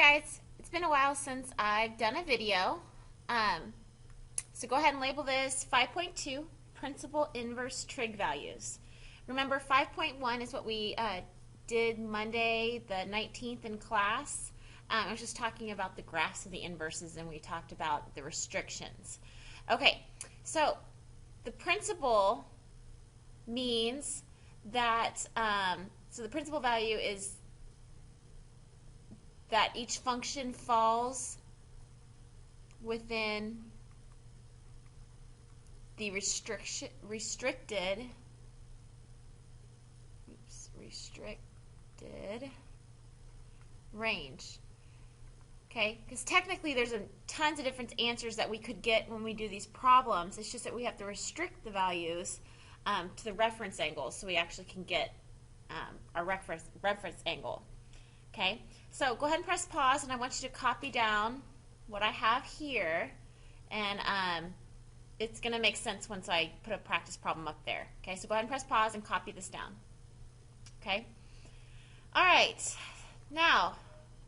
guys, it's been a while since I've done a video. So go ahead and label this 5.2 Principal Inverse Trig Values. Remember 5.1 is what we did Monday the 19th in class. I was just talking about the graphs of the inverses and we talked about the restrictions. Okay, so the principal means that, so the principal value is that each function falls within the restricted range. Okay, because technically there's tons of different answers that we could get when we do these problems. It's just that we have to restrict the values to the reference angle so we actually can get our reference angle. Okay, so go ahead and press pause, and I want you to copy down what I have here, and it's going to make sense once I put a practice problem up there. Okay, so go ahead and press pause and copy this down. Okay, all right, now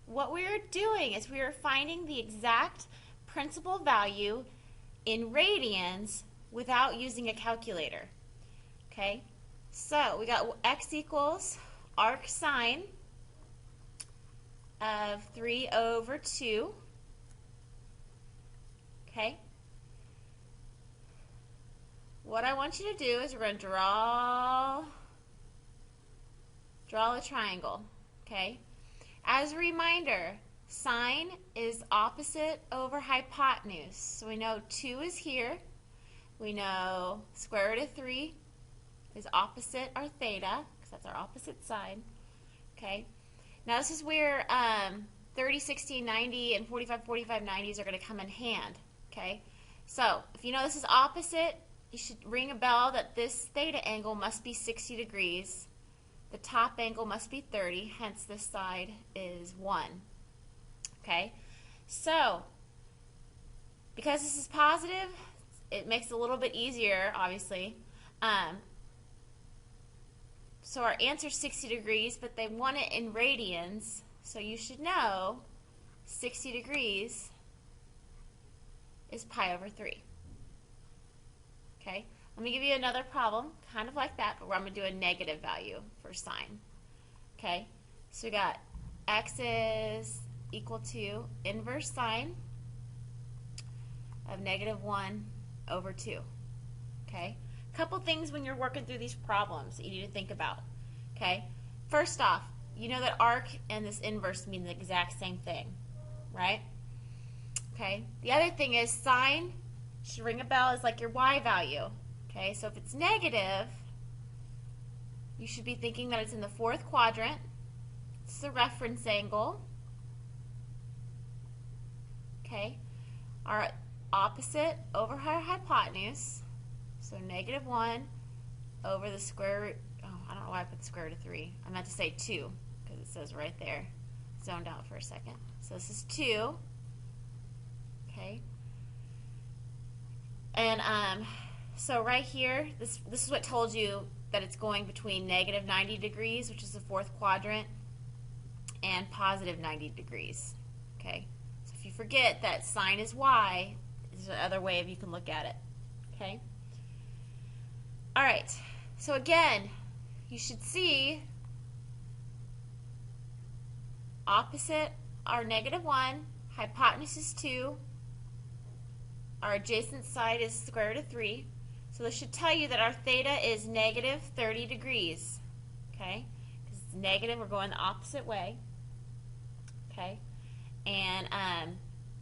what we are doing is we are finding the exact principal value in radians without using a calculator. Okay, so we got x equals arc sine of 3 over 2. Okay. What I want you to do is we're going to draw a triangle. Okay. As a reminder, sine is opposite over hypotenuse. So we know 2 is here. We know square root of 3 is opposite our theta, because that's our opposite side. Okay. Now this is where 30, 60, 90, and 45, 45, 90s are going to come in hand. Okay, so if you know this is opposite, you should ring a bell that this theta angle must be 60 degrees. The top angle must be 30, hence this side is 1. Okay, so because this is positive, it makes it a little bit easier, obviously. So our answer is 60 degrees, but they want it in radians, so you should know 60 degrees is pi over 3. Okay, let me give you another problem, kind of like that, but where I'm going to do a negative value for sine. Okay, so we got x is equal to inverse sine of negative 1 over 2. Okay. Couple things when you're working through these problems that you need to think about. Okay, first off, you know that arc and this inverse mean the exact same thing, right? Okay, the other thing is sine should ring a bell is like your y value. Okay, so if it's negative, you should be thinking that it's in the fourth quadrant. It's the reference angle. Okay, our opposite over our hypotenuse. So negative 1 over the square root, oh, I don't know why I put the square root of 3. I meant to say 2 because it says right there. Zoned out for a second. So this is 2. Okay. And so right here, this is what told you that it's going between negative 90 degrees, which is the fourth quadrant, and positive 90 degrees. Okay. So if you forget that sine is y, there's another way you can look at it. Okay. All right, so again, you should see opposite our negative 1, hypotenuse is 2, our adjacent side is square root of 3. So this should tell you that our theta is negative 30 degrees. Okay, because it's negative, we're going the opposite way. Okay, and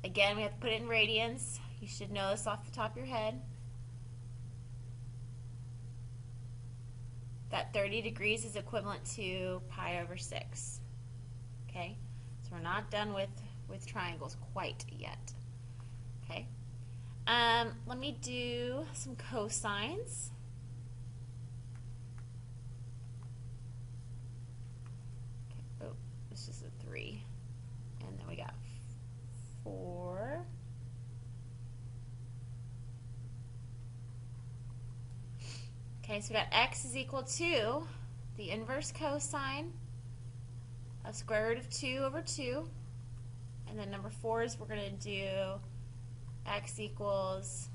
again, we have to put it in radians. You should know this off the top of your head. That 30 degrees is equivalent to pi over 6. Okay, so we're not done with triangles quite yet. Okay, let me do some cosines. Okay. Oh, this is a 3, and then we got 4. Okay, so we got x is equal to the inverse cosine of square root of 2 over 2 And then number 4 is we're going to do x equals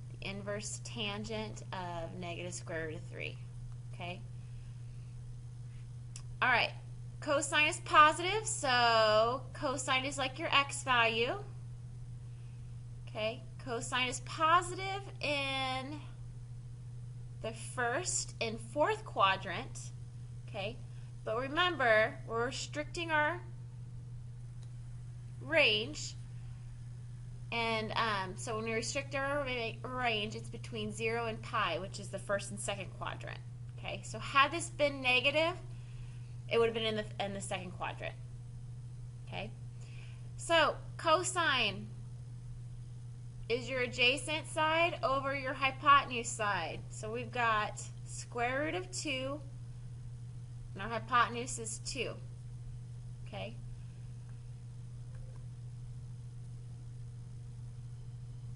the inverse tangent of negative square root of 3. Okay? All right. Cosine is positive, so cosine is like your x value. Okay? Cosine is positive in the first and fourth quadrant. Okay? But remember, we're restricting our range, and so when we restrict our range, it's between 0 and pi, which is the first and second quadrant. Okay, so had this been negative, it would have been in the second quadrant. Okay, so cosine is your adjacent side over your hypotenuse side. So we've got square root of 2, and our hypotenuse is 2. Okay.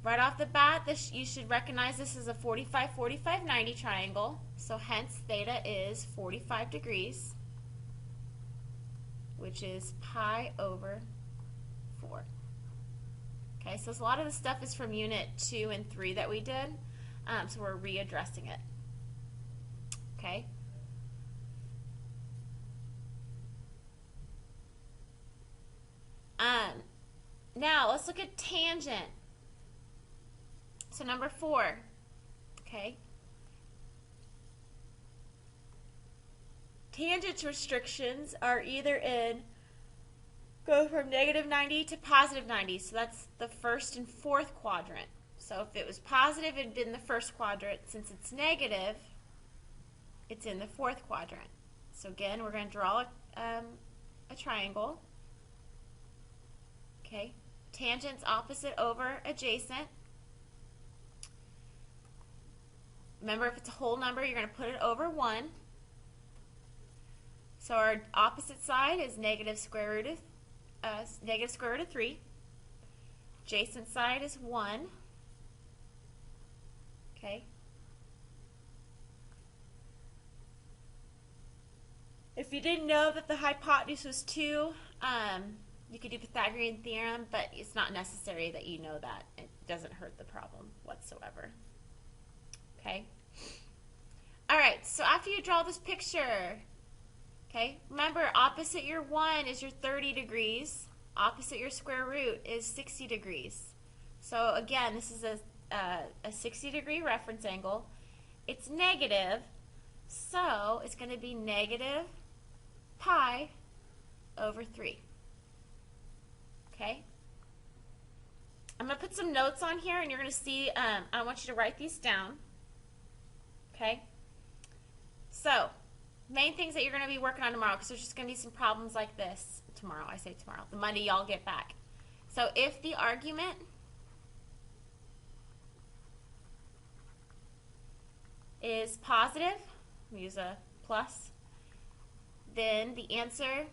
Right off the bat, you should recognize this is a 45, 45, 90 triangle. So hence theta is 45 degrees, which is pi over 4. Okay, so a lot of the stuff is from unit 2 and 3 that we did, so we're readdressing it. Okay. Now let's look at tangent. So number 4, okay. Tangent restrictions are either go from negative 90 to positive 90. So that's the first and fourth quadrant. So if it was positive, it'd be in the first quadrant. Since it's negative, it's in the fourth quadrant. So again, we're going to draw a triangle. Okay. Tangent's opposite over adjacent. Remember, if it's a whole number, you're going to put it over 1. So our opposite side is negative square root of 3. Adjacent side is 1. Okay. If you didn't know that the hypotenuse was 2, you could do Pythagorean theorem, but it's not necessary that you know that. It doesn't hurt the problem whatsoever. Okay. All right, so after you draw this picture, okay, remember opposite your 1 is your 30 degrees. Opposite your square root is 60 degrees. So again, this is a 60 degree reference angle. It's negative, so it's going to be negative pi over 3. Okay. I'm going to put some notes on here, and you're going to see, I want you to write these down. Okay? So, main things that you're going to be working on tomorrow, because there's just going to be some problems like this tomorrow. I say tomorrow. The Monday y'all get back. So, if the argument is positive, we use a plus, then the answer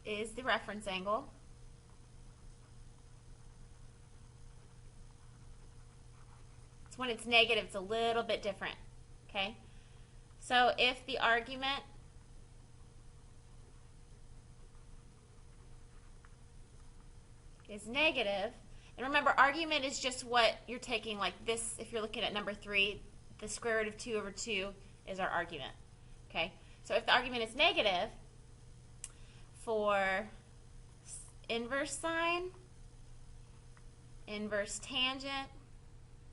is the reference angle. When it's negative, it's a little bit different. Okay? So if the argument is negative, and remember, argument is just what you're taking, like this, if you're looking at number 3, the square root of 2 over 2 is our argument. Okay? So if the argument is negative, for inverse sine, inverse tangent,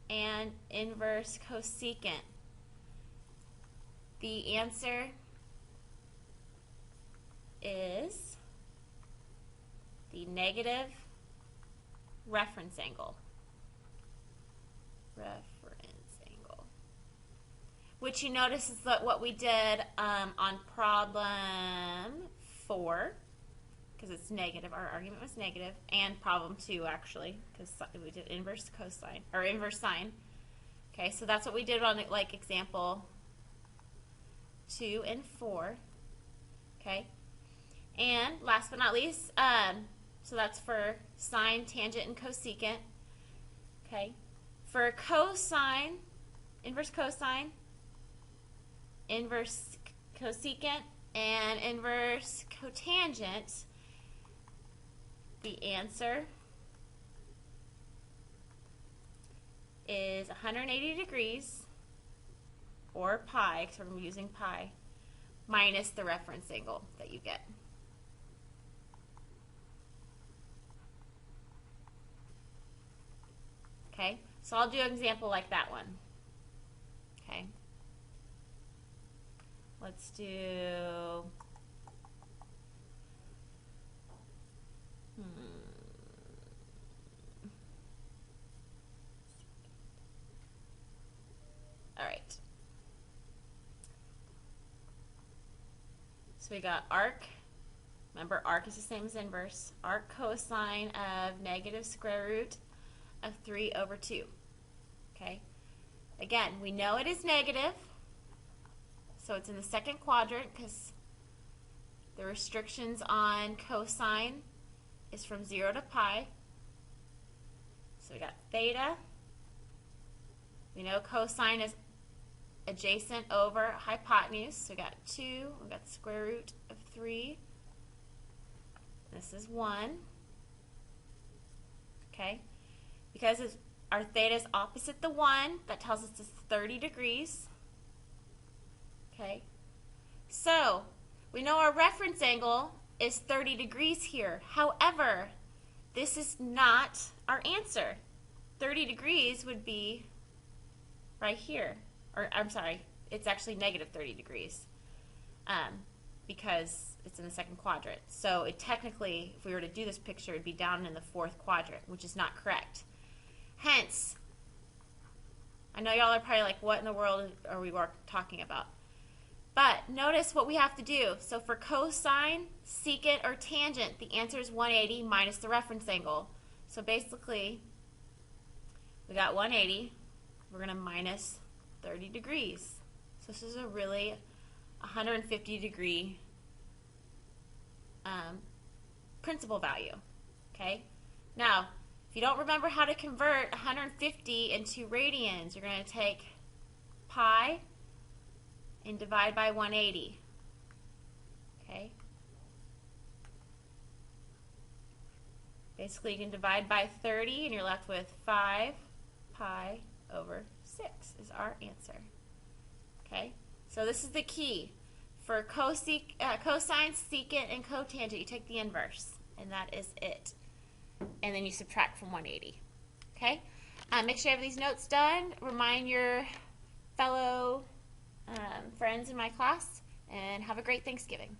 and inverse cosecant, the answer is the negative reference angle. Which you notice is what we did on problem 4, because it's negative. Our argument was negative, and problem 2 actually, because we did inverse cosine or inverse sine. Okay, so that's what we did on like example 2 and 4. Okay, and last but not least, so that's for sine, tangent, and cosecant. Okay, for cosine, inverse cosine, inverse cosecant, and inverse cotangent, the answer is 180 degrees, or pi, because we're using pi, minus the reference angle that you get. Okay, so I'll do an example like that one. Okay, let's do all right. So we got arc. Remember, arc is the same as inverse. Arc cosine of negative square root of 3 over 2. Okay. Again, we know it is negative, so it's in the second quadrant because the restrictions on cosine is from 0 to pi. So we got theta. We know cosine is adjacent over hypotenuse. So we got 2. We got the square root of 3. This is 1. Okay. Because our theta is opposite the 1, that tells us it's 30 degrees. Okay. So we know our reference angle is 30 degrees here. However, this is not our answer. 30 degrees would be right here. Or, I'm sorry, it's actually negative 30 degrees because it's in the second quadrant. So it technically, if we were to do this picture, it would be down in the fourth quadrant, which is not correct. Hence, I know y'all are probably like, what in the world are we talking about? But notice what we have to do. So for cosine, secant, or tangent, the answer is 180 minus the reference angle. So basically, we got 180. We're going to minus 30 degrees. So this is a really 150 degree principal value. Okay? Now, if you don't remember how to convert 150 into radians, you're going to take pi and divide by 180. Okay? Basically, you can divide by 30 and you're left with 5 pi over 6 is our answer. Okay? So this is the key. For cosine, secant, and cotangent, you take the inverse, and that is it. And then you subtract from 180. Okay? Make sure you have these notes done. Remind your fellow friends in my class, and have a great Thanksgiving.